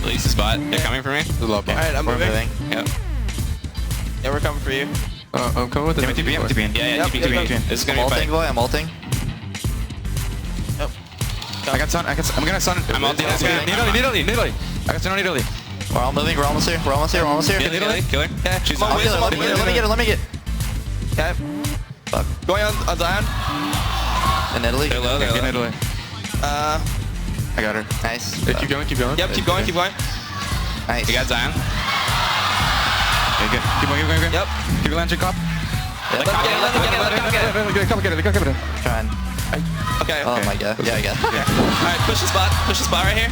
Release the spot. They're coming for me. Alright, I'm moving. Yep. Yeah, we're coming for you. I'm coming with the TP. Yeah, TP. This is gonna be a fight. I'm ulting. Yep. I got stun. I'm gonna stun. I'm ulting. Needle. I got stun on Needle. We're all moving. We're almost here. Killer. Yeah, She's I'm on. moving, I'm moving. Let me get. Okay. Fuck. Going on Zion. In Italy. They're low. Needle. I got her. Nice. Hey, keep going. Yep, keep going. Nice. You got Zion. Okay, good. Keep going. Yep. Keep launching cop. Yep. Let's get it. Trying. Okay. Oh my god. Yeah, I got it. Alright, push the spot right here.